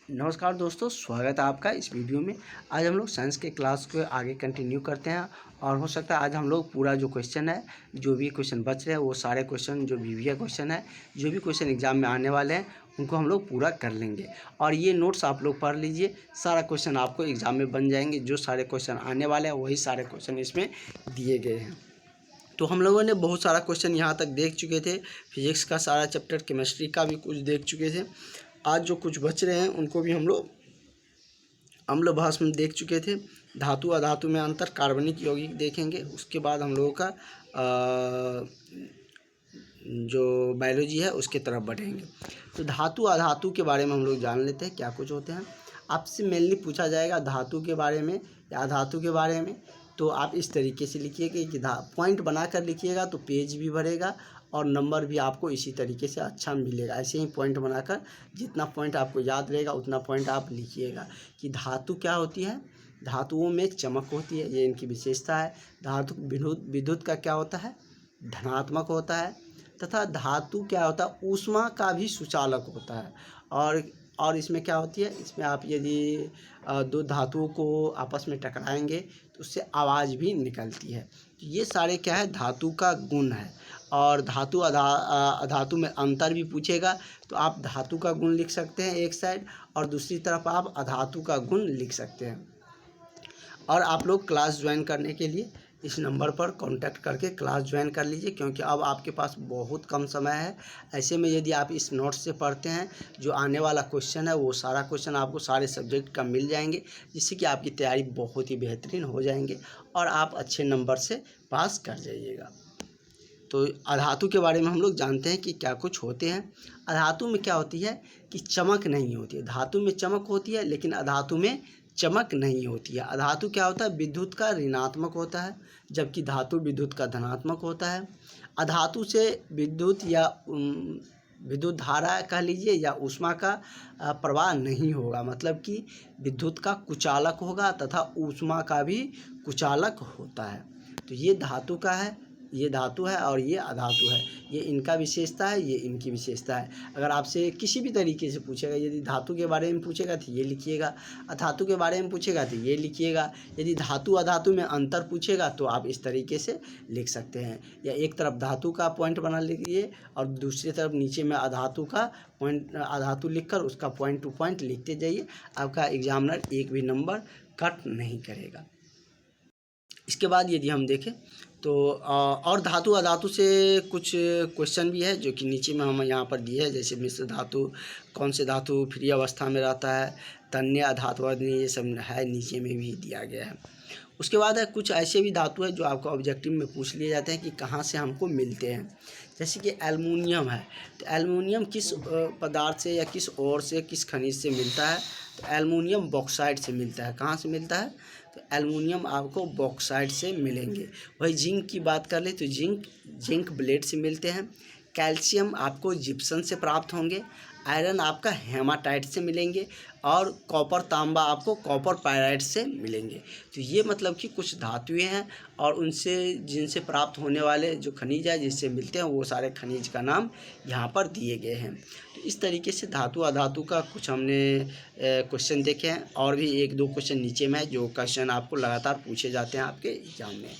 नमस्कार दोस्तों, स्वागत है आपका इस वीडियो में। आज हम लोग साइंस के क्लास को आगे कंटिन्यू करते हैं और हो सकता है आज हम लोग पूरा जो क्वेश्चन है, जो भी क्वेश्चन बच रहे हैं वो सारे क्वेश्चन जो वीवीए क्वेश्चन है, जो भी क्वेश्चन एग्जाम में आने वाले हैं उनको हम लोग पूरा कर लेंगे। और ये नोट्स आप लोग पढ़ लीजिए, सारा क्वेश्चन आपको एग्जाम में बन जाएंगे। जो सारे क्वेश्चन आने वाले हैं वही सारे क्वेश्चन इसमें दिए गए हैं। तो हम लोगों ने बहुत सारा क्वेश्चन यहाँ तक देख चुके थे, फिजिक्स का सारा चैप्टर, केमिस्ट्री का भी कुछ देख चुके थे। आज जो कुछ बच रहे हैं उनको भी हम लोग अम्ल भाष में देख चुके थे। धातु अधातु में अंतर, कार्बनिक यौगिक देखेंगे। उसके बाद हम लोगों का जो बायोलॉजी है उसके तरफ बढ़ेंगे। तो धातु अधातु के बारे में हम लोग जान लेते हैं क्या कुछ होते हैं। आपसे मेनली पूछा जाएगा धातु के बारे में या अधातु के बारे में, तो आप इस तरीके से लिखिएगा कि पॉइंट बनाकर लिखिएगा तो पेज भी भरेगा और नंबर भी आपको इसी तरीके से अच्छा मिलेगा। ऐसे ही पॉइंट बनाकर जितना पॉइंट आपको याद रहेगा उतना पॉइंट आप लिखिएगा कि धातु क्या होती है। धातुओं में चमक होती है, ये इनकी विशेषता है। धातु विद्युत का क्या होता है, धनात्मक होता है। तथा धातु क्या होता है, ऊष्मा का भी सुचालक होता है। और इसमें क्या होती है, इसमें आप यदि दो धातुओं को आपस में टकराएंगे तो उससे आवाज़ भी निकलती है। तो ये सारे क्या है, धातु का गुण है। और धातु अधातु में अंतर भी पूछेगा तो आप धातु का गुण लिख सकते हैं एक साइड, और दूसरी तरफ आप अधातु का गुण लिख सकते हैं। और आप लोग क्लास ज्वाइन करने के लिए इस नंबर पर कांटेक्ट करके क्लास ज्वाइन कर लीजिए, क्योंकि अब आपके पास बहुत कम समय है। ऐसे में यदि आप इस नोट्स से पढ़ते हैं, जो आने वाला क्वेश्चन है वो सारा क्वेश्चन आपको सारे सब्जेक्ट का मिल जाएंगे, जिससे कि आपकी तैयारी बहुत ही बेहतरीन हो जाएंगे और आप अच्छे नंबर से पास कर जाइएगा। तो अधातु के बारे में हम लोग जानते हैं कि क्या कुछ होते हैं। अधातु में क्या होती है कि चमक नहीं होती है। धातु में चमक होती है लेकिन अधातु में चमक नहीं होती है। अधातु क्या होता है, विद्युत का ऋणात्मक होता है, जबकि धातु विद्युत का धनात्मक होता है। अधातु से विद्युत या विद्युत धारा कह लीजिए या ऊष्मा का प्रवाह नहीं होगा, मतलब कि विद्युत का कुचालक होगा तथा ऊष्मा का भी कुचालक होता है। तो ये धातु का है, ये धातु है और ये अधातु है। ये इनका विशेषता है, ये इनकी विशेषता है। अगर आपसे किसी भी तरीके से पूछेगा, यदि धातु के बारे में पूछेगा तो ये लिखिएगा, अधातु के बारे में पूछेगा तो ये लिखिएगा। यदि धातु अधातु में अंतर पूछेगा तो आप इस तरीके से लिख सकते हैं, या एक तरफ धातु का पॉइंट बना लीजिए और दूसरी तरफ नीचे में अधातु का पॉइंट, अधातु लिखकर उसका पॉइंट टू पॉइंट लिखते जाइए। आपका एग्जामिनर एक भी नंबर कट नहीं करेगा। इसके बाद यदि हम देखें तो और धातु अधातु से कुछ क्वेश्चन भी है जो कि नीचे में हम यहाँ पर दिए हैं, जैसे मिश्र धातु, कौन से धातु फ्री अवस्था में रहता है, तन्य अधातु, ये सब है, नीचे में भी दिया गया है। उसके बाद है कुछ ऐसे भी धातु है जो आपको ऑब्जेक्टिव में पूछ लिए जाते हैं कि कहाँ से हमको मिलते हैं। जैसे कि एल्युमिनियम है, तो एल्युमिनियम किस पदार्थ से या किस ओर से, किस खनिज से मिलता है, तो एल्युमिनियम बॉक्साइट से मिलता है। कहाँ से मिलता है, तो एल्युमिनियम आपको बॉक्साइट से मिलेंगे। वही जिंक की बात कर ले तो जिंक ब्लेड से मिलते हैं। कैल्शियम आपको जिप्सम से प्राप्त होंगे। आयरन आपका हेमाटाइट से मिलेंगे और कॉपर तांबा आपको कॉपर पायराइट से मिलेंगे। तो ये मतलब कि कुछ धातुएं हैं और उनसे जिनसे प्राप्त होने वाले जो खनिज है जिससे मिलते हैं वो सारे खनिज का नाम यहाँ पर दिए गए हैं। तो इस तरीके से धातु अधातु का कुछ हमने क्वेश्चन देखे हैं, और भी एक दो क्वेश्चन नीचे में है जो क्वेश्चन आपको लगातार पूछे जाते हैं आपके एग्जाम में।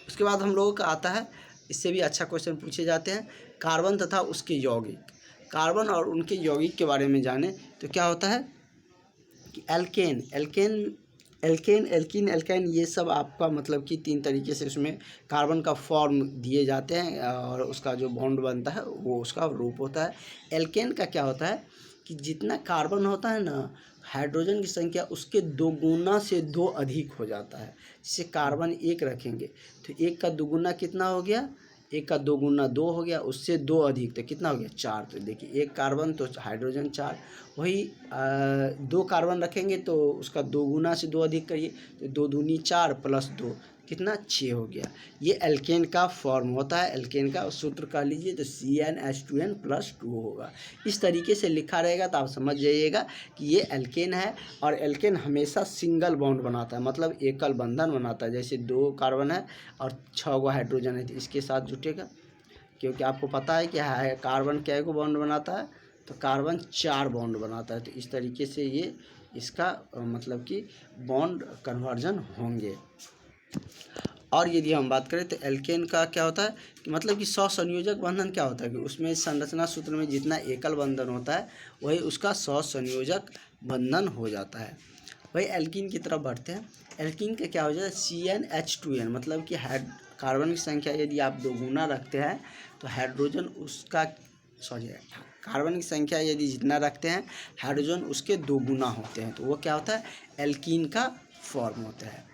उसके बाद हम लोगों का आता है, इससे भी अच्छा क्वेश्चन पूछे जाते हैं, कार्बन तथा उसके यौगिक। कार्बन और उनके यौगिक के बारे में जाने तो क्या होता है कि एल्कीन, एल्काइन, ये सब आपका मतलब कि तीन तरीके से उसमें कार्बन का फॉर्म दिए जाते हैं और उसका जो बॉन्ड बनता है वो उसका रूप होता है। एल्केन का क्या होता है कि जितना कार्बन होता है ना, हाइड्रोजन की संख्या उसके दोगुना से दो अधिक हो जाता है। जैसे कार्बन एक रखेंगे तो एक का दोगुना कितना हो गया, एक का दो गुना दो हो गया, उससे दो अधिक तो कितना हो गया, चार। तो देखिए एक कार्बन तो हाइड्रोजन चार। वही दो कार्बन रखेंगे तो उसका दो गुना से दो अधिक करिए तो दो दूनी चार प्लस दो कितना, 6 हो गया। ये एल्केन का फॉर्म होता है। एल्केन का सूत्र कह लीजिए तो CnH2n+2 होगा। इस तरीके से लिखा रहेगा तो आप समझ जाइएगा कि ये एल्केन है। और एल्केन हमेशा सिंगल बॉन्ड बनाता है, मतलब एकल बंधन बनाता है। जैसे 2 कार्बन है और 6 गो हाइड्रोजन है तो इसके साथ जुटेगा, क्योंकि आपको पता है कि कार्बन क्या को बॉन्ड बनाता है, तो कार्बन 4 बॉन्ड बनाता है। तो इस तरीके से ये इसका मतलब कि बॉन्ड कन्वर्जन होंगे। और यदि हम बात करें तो एल्केन का क्या होता है कि मतलब कि सहसंयोजक बंधन क्या होता है कि उसमें संरचना सूत्र में जितना एकल बंधन होता है वही उसका सहसंयोजक बंधन हो जाता है। वही एल्कीन की तरफ बढ़ते हैं। एल्कीन का क्या हो जाता है CnH2n, मतलब कि कार्बन की संख्या यदि आप दोगुना रखते हैं तो हाइड्रोजन उसका कार्बन की संख्या यदि जितना रखते हैं हाइड्रोजन उसके दोगुना होते हैं, तो वो क्या होता है एल्कीन का फॉर्म होता है।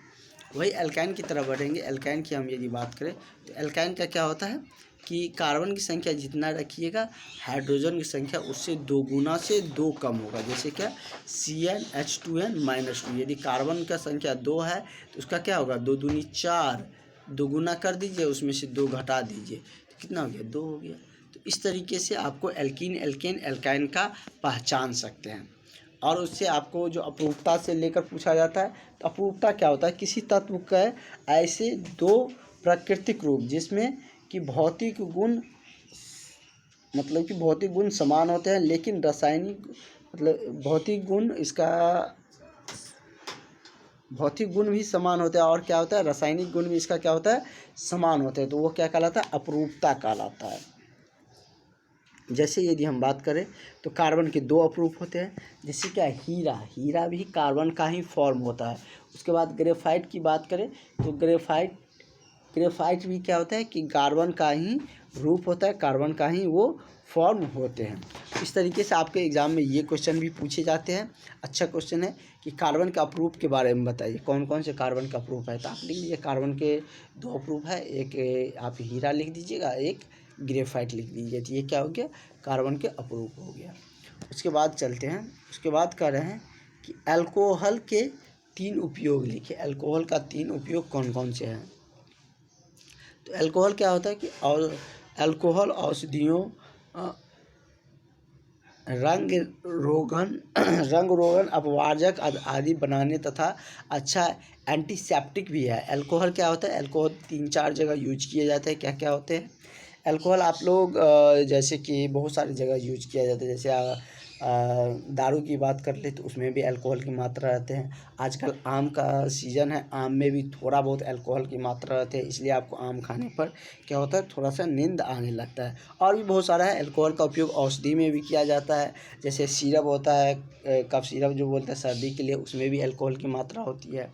वही एल्काइन की तरफ बढ़ेंगे। एल्काइन की हम यदि बात करें तो एल्काइन का क्या होता है कि कार्बन की संख्या जितना रखिएगा हाइड्रोजन की संख्या उससे दोगुना से 2 कम होगा। जैसे क्या CnH2n-2, यदि कार्बन का संख्या 2 है तो उसका क्या होगा 2 दूनी 4, दोगुना कर दीजिए उसमें से 2 घटा दीजिए तो कितना हो गया 2 हो गया। तो इस तरीके से आपको एल्कीन, एल्केन, एल्काइन का पहचान सकते हैं। और उससे आपको जो अपरूपता से लेकर पूछा जाता है तो अपरूपता क्या होता है किसी तत्व का ऐसे 2 प्राकृतिक रूप जिसमें कि भौतिक गुण मतलब कि भौतिक गुण समान होते हैं लेकिन रासायनिक मतलब भौतिक गुण भी समान होते हैं और क्या होता है रासायनिक गुण भी इसका क्या होता है समान होते हैं, तो वो क्या कहलाता है अपरूपता कहलाता है। जैसे यदि हम बात करें तो कार्बन के 2 अपरूप होते हैं, जैसे क्या हीरा भी कार्बन का ही फॉर्म होता है। उसके बाद ग्रेफाइट की बात करें तो ग्रेफाइट भी क्या होता है कि कार्बन का ही रूप होता है, कार्बन का ही वो फॉर्म होते हैं। इस तरीके से आपके एग्ज़ाम में ये क्वेश्चन भी पूछे जाते हैं। अच्छा क्वेश्चन है कि कार्बन के अपरूप के बारे में बताइए कौन कौन से कार्बन का अपरूप है। तो आप लिख लीजिए कार्बन के 2 अपरूप है, एक आप हीरा लिख दीजिएगा, एक ग्रेफाइट लिख दीजिए। तो ये क्या हो गया कार्बन के अपरूप हो गया। उसके बाद चलते हैं, उसके बाद कह रहे हैं कि अल्कोहल के 3 उपयोग लिखिए। अल्कोहल का 3 उपयोग कौन कौन से हैं। तो अल्कोहल क्या होता है कि और अल्कोहल औषधियों रंग रोगन अपवारजक आदि बनाने तथा अच्छा एंटीसेप्टिक भी है। अल्कोहल क्या होता है अल्कोहल 3-4 जगह यूज किए जाते हैं। क्या क्या होते हैं अल्कोहल आप लोग जैसे कि बहुत सारी जगह यूज किया जाता है। जैसे दारू की बात कर ले तो उसमें भी अल्कोहल की मात्रा रहते हैं। आजकल आम का सीज़न है, आम में भी थोड़ा बहुत अल्कोहल की मात्रा रहती है, इसलिए आपको आम खाने पर क्या होता है थोड़ा सा नींद आने लगता है। और भी बहुत सारा है अल्कोहल का उपयोग औषधि में भी किया जाता है। जैसे सिरप होता है कफ सिरप जो बोलते हैं सर्दी के लिए, उसमें भी अल्कोहल की मात्रा होती है।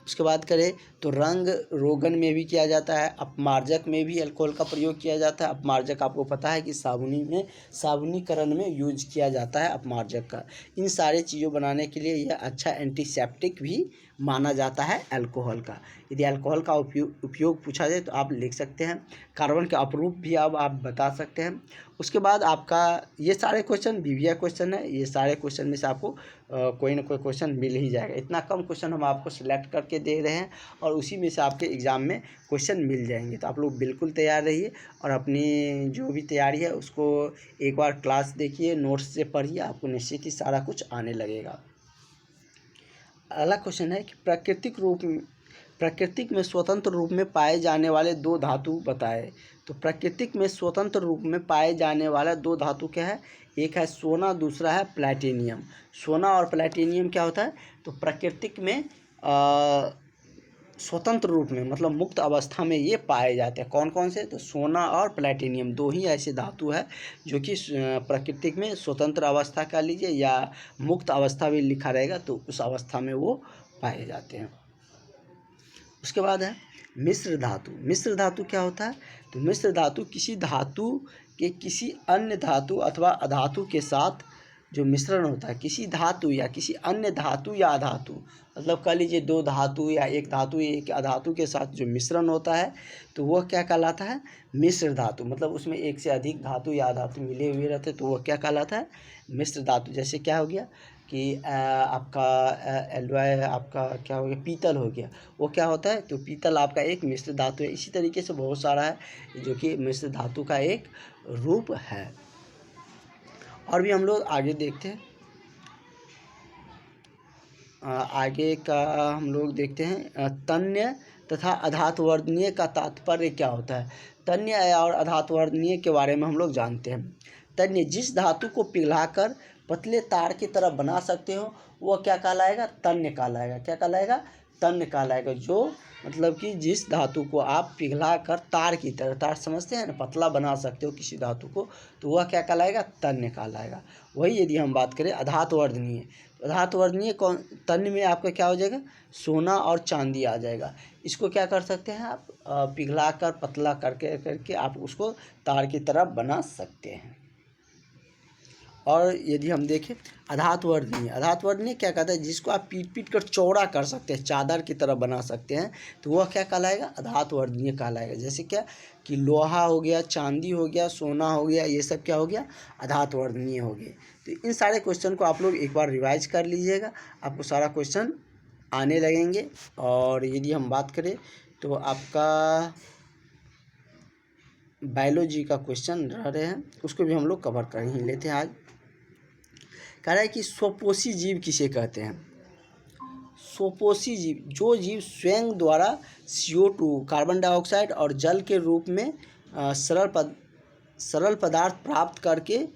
उसके बाद करें तो रंग रोगन में भी किया जाता है, अपमार्जक में भी अल्कोहल का प्रयोग किया जाता है। अपमार्जक आपको पता है कि साबुनीकरण में यूज किया जाता है अपमार्जक का। इन सारे चीज़ों बनाने के लिए यह अच्छा एंटीसेप्टिक भी माना जाता है अल्कोहल का। यदि अल्कोहल का उपयोग पूछा जाए तो आप लिख सकते हैं। कार्बन के अपरूप भी अब आप बता सकते हैं। उसके बाद आपका ये सारे क्वेश्चन BBA क्वेश्चन है, ये सारे क्वेश्चन में से आपको कोई ना कोई क्वेश्चन मिल ही जाएगा। इतना कम क्वेश्चन हम आपको सिलेक्ट करके दे रहे हैं और उसी में से आपके एग्ज़ाम में क्वेश्चन मिल जाएंगे। तो आप लोग बिल्कुल तैयार रहिए और अपनी जो भी तैयारी है उसको एक बार क्लास देखिए, नोट्स से पढ़िए, आपको निश्चित ही सारा कुछ आने लगेगा। अगला क्वेश्चन है कि प्राकृतिक में स्वतंत्र रूप में पाए जाने वाले 2 धातु बताए। तो प्राकृतिक में स्वतंत्र रूप में पाए जाने वाला 2 धातु क्या है, एक है सोना, दूसरा है प्लैटिनियम। सोना और प्लैटिनियम क्या होता है तो प्राकृतिक में स्वतंत्र रूप में मतलब मुक्त अवस्था में ये पाए जाते हैं। कौन कौन से तो सोना और प्लैटिनियम 2 ही ऐसे धातु है जो कि प्राकृतिक में स्वतंत्र अवस्था कह लीजिए या मुक्त अवस्था भी लिखा रहेगा तो उस अवस्था में वो पाए जाते हैं। उसके बाद है मिश्र धातु। मिश्र धातु क्या होता है तो मिश्र धातु किसी धातु के किसी अन्य धातु अथवा अधातु के साथ जो मिश्रण होता है, किसी धातु या किसी अन्य धातु या अधातु मतलब कह लीजिए 2 धातु या एक धातु या एक अधातु के साथ जो मिश्रण होता है तो वह क्या कहलाता है मिश्र धातु। मतलब उसमें एक से अधिक धातु या अधातु मिले हुए रहते तो वह क्या कहलाता है मिश्र धातु। जैसे क्या हो गया कि आपका एलॉय आपका क्या हो गया पीतल हो गया, वो क्या होता है तो पीतल आपका एक मिश्र धातु है। इसी तरीके से बहुत सारा है जो कि मिश्र धातु का एक रूप है। और भी हम लोग आगे देखते हैं, आगे का हम लोग देखते हैं तन्य तथा अधातुवर्णनीय का तात्पर्य क्या होता है। तन्य और अधातुवर्णनीय के बारे में हम लोग जानते हैं। तन्य जिस धातु को पिघलाकर पतले तार की तरह बना सकते हो वह क्या कहलाएगा? तन्य कहलाएगा। क्या कहलाएगा? तन्य कहलाएगा। जो मतलब कि जिस धातु को आप पिघला कर तार की तरह, तार समझते हैं ना, पतला बना सकते हो किसी धातु को, तो वह क्या कहलाएगा? तन्य कहलाएगा। वही यदि हम बात करें अधातुवर्धनीय, तो अधातुवर्धनीय कौन? तन्य में आपका क्या हो जाएगा? सोना और चांदी आ जाएगा। इसको क्या कर सकते हैं आप? पिघला कर पतला करके आप उसको तार की तरह बना सकते हैं। और यदि हम देखें अधातुवर्धनीय क्या कहता है? जिसको आप पीट कर चौड़ा कर सकते हैं, चादर की तरह बना सकते हैं, तो वह क्या कहलाएगा? अधातुवर्धनीय कहलाएगा। जैसे क्या कि लोहा हो गया, चांदी हो गया, सोना हो गया, ये सब क्या हो गया? अधातुवर्धनीय हो गए। तो इन सारे क्वेश्चन को आप लोग एक बार रिवाइज कर लीजिएगा, आपको सारा क्वेश्चन आने लगेंगे। और यदि हम बात करें तो आपका बायोलॉजी का क्वेश्चन रह रहे हैं, उसको भी हम लोग कवर कर ही लेते हैं आज। कह रहा है कि स्वपोषी जीव किसे कहते हैं? स्वपोषी जीव जो जीव स्वयं द्वारा CO2 कार्बन डाइऑक्साइड और जल के रूप में सरल पदार्थ प्राप्त करके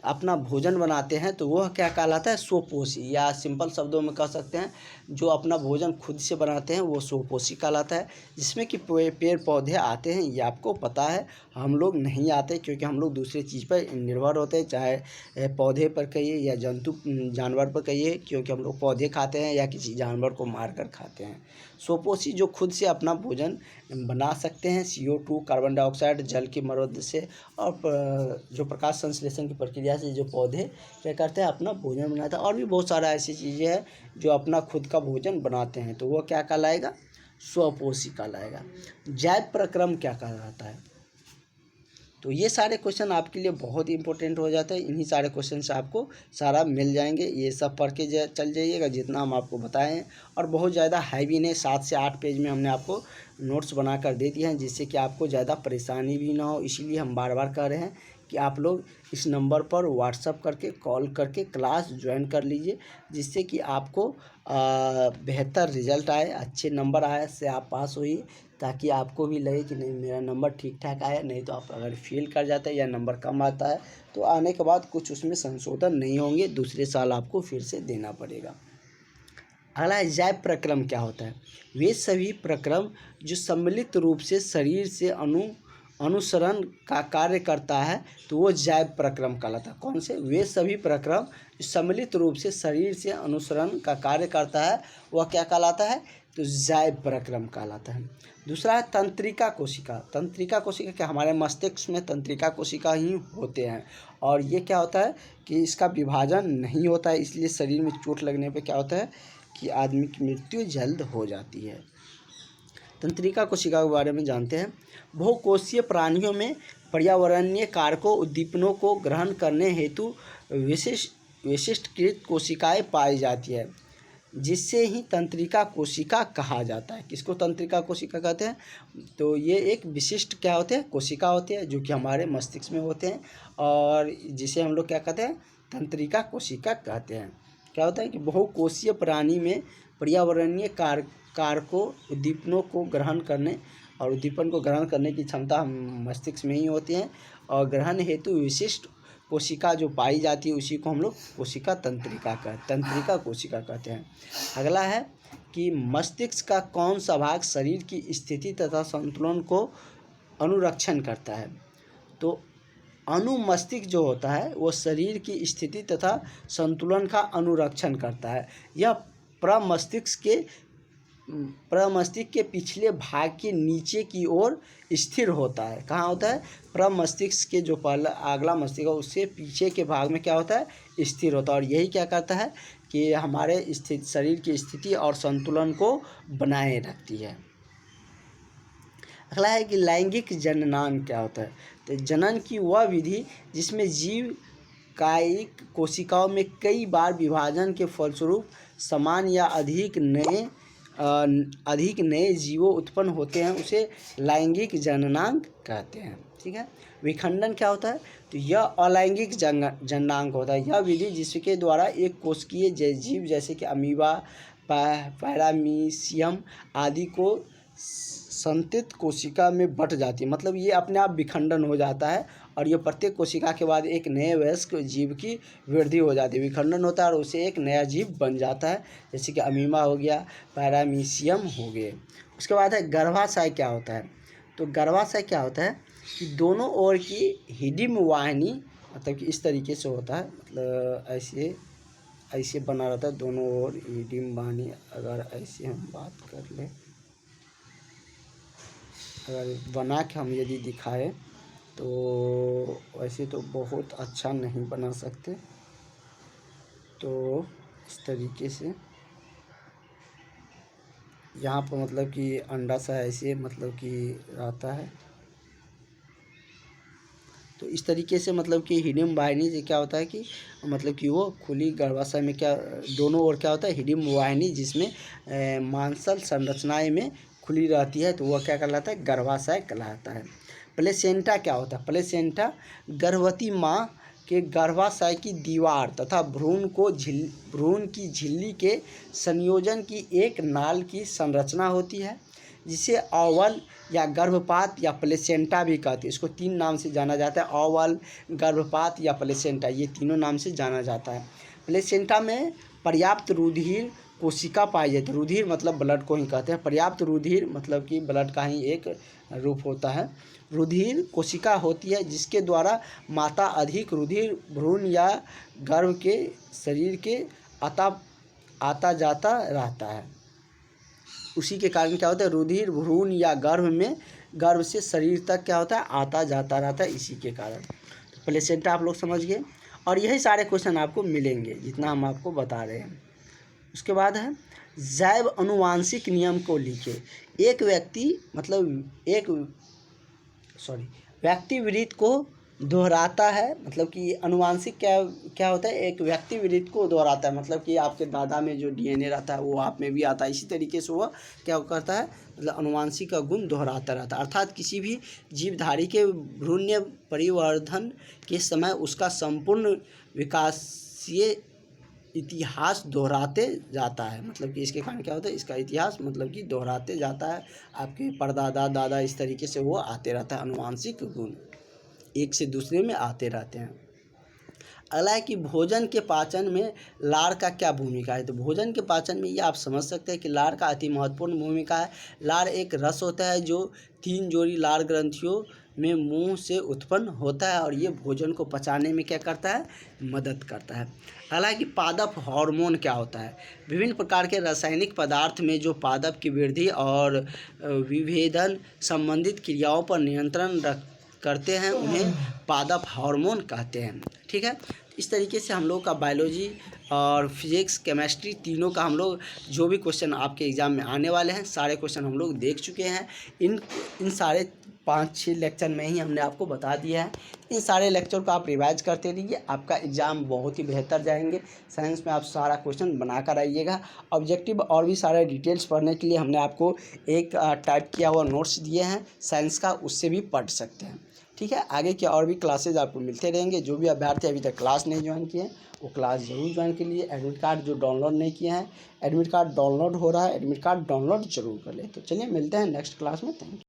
अपना भोजन बनाते हैं, तो वह क्या कहलाता है? स्वपोषी। या सिंपल शब्दों में कह सकते हैं जो अपना भोजन खुद से बनाते हैं वो स्वपोषी कहलाता है। जिसमें कि पेड़ पौधे आते हैं, ये आपको पता है। हम लोग नहीं आते क्योंकि हम लोग दूसरी चीज़ पर निर्भर होते हैं, चाहे पौधे पर कहिए या जानवर पर कहिए, क्योंकि हम लोग पौधे खाते हैं या किसी जानवर को मार कर खाते हैं। स्वपोषी जो खुद से अपना भोजन बना सकते हैं CO2 कार्बन डाइऑक्साइड जल की मदद से, और जो प्रकाश संश्लेषण की प्रक्रिया से जो पौधे क्या करते हैं? अपना भोजन बनाते हैं। और भी बहुत सारा ऐसी चीज़ें हैं जो अपना खुद का भोजन बनाते हैं, तो वो क्या कहलाएगा? स्वपोषी कहलाएगा। जैव प्रक्रम क्या कहलाता है? तो ये सारे क्वेश्चन आपके लिए बहुत इंपॉर्टेंट हो जाते हैं। इन्हीं सारे क्वेश्चन से आपको सारा मिल जाएंगे। ये सब पढ़ के चल जाइएगा जितना हम आपको बताए हैं। और बहुत ज़्यादा हैवी नहीं, 7 से 8 पेज में हमने आपको नोट्स बना कर दे दिए हैं, जिससे कि आपको ज़्यादा परेशानी भी ना हो। इसीलिए हम बार बार कह रहे हैं कि आप लोग इस नंबर पर व्हाट्सअप करके, कॉल करके क्लास ज्वाइन कर लीजिए, जिससे कि आपको बेहतर रिजल्ट आए, अच्छे नंबर आए से आप पास होइए, ताकि आपको भी लगे कि नहीं मेरा नंबर ठीक ठाक आया। नहीं तो आप अगर फेल कर जाते हैं या नंबर कम आता है तो आने के बाद कुछ उसमें संशोधन नहीं होंगे, दूसरे साल आपको फिर से देना पड़ेगा। अगला है जैव प्रक्रम क्या होता है? वे सभी प्रक्रम जो सम्मिलित रूप से शरीर से अनुसरण का कार्य करता है, तो वो जैव प्रक्रम कहलाता है। कौन से? वे सभी प्रक्रम जो सम्मिलित रूप से शरीर से अनुसरण का कार्य करता है, वह क्या कहलाता है? तो जैव प्रक्रम कहलाता है। दूसरा है तंत्रिका कोशिका। तंत्रिका कोशिका क्या? हमारे मस्तिष्क में तंत्रिका कोशिका ही होते हैं, और ये क्या होता है कि इसका विभाजन नहीं होता है, इसलिए शरीर में चोट लगने पे क्या होता है कि आदमी की मृत्यु जल्द हो जाती है। तंत्रिका कोशिका के बारे में जानते हैं। बहुकोशीय प्राणियों में पर्यावरणीय कारकों उद्दीपनों को ग्रहण करने हेतु विशिष्टकृत कोशिकाएं पाई जाती है, जिससे ही तंत्रिका कोशिका कहा जाता है। किसको तंत्रिका कोशिका कहते हैं? तो ये एक विशिष्ट क्या होते हैं? कोशिका होते हैं, जो कि हमारे मस्तिष्क में होते हैं, और जिसे हम लोग क्या कहते हैं? तंत्रिका कोशिका कहते हैं। क्या होता है कि बहुकोशीय प्राणी में पर्यावरणीय कारकों उद्दीपनों को ग्रहण करने और उद्दीपन को ग्रहण करने की क्षमता मस्तिष्क में ही होती है, और ग्रहण हेतु विशिष्ट कोशिका जो पाई जाती है उसी को हम लोग तंत्रिका कोशिका कहते हैं। अगला है कि मस्तिष्क का कौन सा भाग शरीर की स्थिति तथा संतुलन को अनुरक्षण करता है? तो अनुमस्तिष्क जो होता है वो शरीर की स्थिति तथा संतुलन का अनुरक्षण करता है। यह प्रमस्तिष्क के पिछले भाग के नीचे की ओर स्थिर होता है। कहाँ होता है? प्रमस्तिष्क के जो पहला अगला मस्तिष्क है उससे पीछे के भाग में क्या होता है? स्थिर होता है, और यही क्या करता है कि हमारे शरीर की स्थिति और संतुलन को बनाए रखती है। अगला है कि लैंगिक जननांग क्या होता है? तो जनन की वह विधि जिसमें जीव कायिक कोशिकाओं में कई बार विभाजन के फलस्वरूप समान या अधिक नए जीवों उत्पन्न होते हैं, उसे लैंगिक जननांग कहते हैं। ठीक है। विखंडन क्या होता है? तो यह अलैंगिक जननांग होता है। यह विधि जिसके द्वारा एक कोशिकीय जीव जैसे कि अमीबा, पैरामीशियम आदि को संतत कोशिका में बट जाती है, मतलब ये अपने आप विखंडन हो जाता है और ये प्रत्येक कोशिका के बाद एक नए वयस्क जीव की वृद्धि हो जाती है, विखंडन होता है और उसे एक नया जीव बन जाता है, जैसे कि अमीबा हो गया, पैरामीशियम हो गए। उसके बाद है गर्भाशय क्या होता है। तो गर्भाशय क्या होता है कि दोनों ओर की हिडिंब वाहिनी, मतलब कि इस तरीके से होता है, मतलब ऐसे बना रहता है दोनों ओर हिडिंब वाहिनी। अगर ऐसे हम बात कर लें, अगर बना के हम यदि दिखाएं तो वैसे तो बहुत अच्छा नहीं बना सकते, तो इस तरीके से यहाँ पर मतलब कि अंडा सा ऐसे मतलब कि रहता है। तो इस तरीके से मतलब कि हिडिंब वाहिनी से क्या होता है कि मतलब कि वो खुली गर्भाशय में क्या दोनों ओर क्या होता है हिडिंब वाहिनी, जिसमें मांसल संरचनाएं में खुली रहती है, तो वह क्या कहलाता है गर्भाशय कहलाता है। प्लेसेंटा क्या होता है। प्लेसेंटा गर्भवती माँ के गर्भाशय की दीवार तथा भ्रूण की झिल्ली के संयोजन की एक नाल की संरचना होती है, जिसे ओवल या गर्भपात या प्लेसेंटा भी कहते हैं। इसको 3 नाम से जाना जाता है, ओवल, गर्भपात या प्लेसेंटा, ये तीनों नाम से जाना जाता है। प्लेसेंटा में पर्याप्त रुधिर कोशिका पाई जाती है। रुधिर मतलब ब्लड को ही कहते हैं, पर्याप्त रुधिर मतलब कि ब्लड का ही एक रूप होता है। रुधिर कोशिका होती है जिसके द्वारा माता अधिक रुधिर भ्रूण या गर्भ के शरीर के आता जाता रहता है। उसी के कारण क्या होता है रुधिर भ्रूण या गर्भ से शरीर तक क्या होता है आता जाता रहता है, इसी के कारण। तो प्लेसेंटा आप लोग समझ गए, और यही सारे क्वेश्चन आपको मिलेंगे जितना हम आपको बता रहे हैं। उसके बाद है जैव अनुवांशिक नियम को लिखे। एक व्यक्ति वृत्त को दोहराता है, मतलब कि अनुवांशिक क्या होता है, एक व्यक्ति वृत्त को दोहराता है, मतलब कि आपके दादा में जो डीएनए रहता है वो आप में भी आता है। इसी तरीके से वह क्या करता है, मतलब अनुवांशिक का गुण दोहराता रहता है। अर्थात किसी भी जीवधारी के भ्रूण परिवर्धन के समय उसका संपूर्ण विकासीय इतिहास दोहराते जाता है। मतलब कि इसके कारण क्या होता है, इसका इतिहास मतलब कि दोहराते जाता है, आपके परदादा दादा इस तरीके से वो आते रहता है। अनुवांशिक गुण एक से दूसरे में आते रहते हैं। अगला है कि भोजन के पाचन में लार का क्या भूमिका है। तो भोजन के पाचन में ये आप समझ सकते हैं कि लार का अति महत्वपूर्ण भूमिका है। लार एक रस होता है जो 3 जोड़ी लार ग्रंथियों में मुंह से उत्पन्न होता है, और ये भोजन को पचाने में क्या करता है, मदद करता है। अगला है कि पादप हार्मोन क्या होता है। विभिन्न प्रकार के रासायनिक पदार्थ में जो पादप की वृद्धि और विभेदन संबंधित क्रियाओं पर नियंत्रण करते हैं उन्हें पादप हार्मोन कहते हैं। ठीक है, इस तरीके से हम लोग का बायोलॉजी और फिजिक्स केमिस्ट्री तीनों का हम लोग जो भी क्वेश्चन आपके एग्ज़ाम में आने वाले हैं सारे क्वेश्चन हम लोग देख चुके हैं। इन सारे 5-6 लेक्चर में ही हमने आपको बता दिया है। इन सारे लेक्चर को आप रिवाइज करते रहिए, आपका एग्ज़ाम बहुत ही बेहतर जाएंगे। साइंस में आप सारा क्वेश्चन बनाकर आइएगा। ऑब्जेक्टिव और भी सारे डिटेल्स पढ़ने के लिए हमने आपको एक टाइप किया हुआ नोट्स दिए हैं साइंस का, उससे भी पढ़ सकते हैं। ठीक है, आगे के और भी क्लासेज आपको मिलते रहेंगे। जो भी अभ्यर्थी अभी तक क्लास नहीं ज्वाइन किए वो क्लास ज़रूर ज्वाइन के लिए। एडमिट कार्ड जो डाउनलोड नहीं किए हैं, एडमिट कार्ड डाउनलोड हो रहा है, एडमिट कार्ड डाउनलोड जरूर कर ले। तो चलिए मिलते हैं नेक्स्ट क्लास में। Thank you.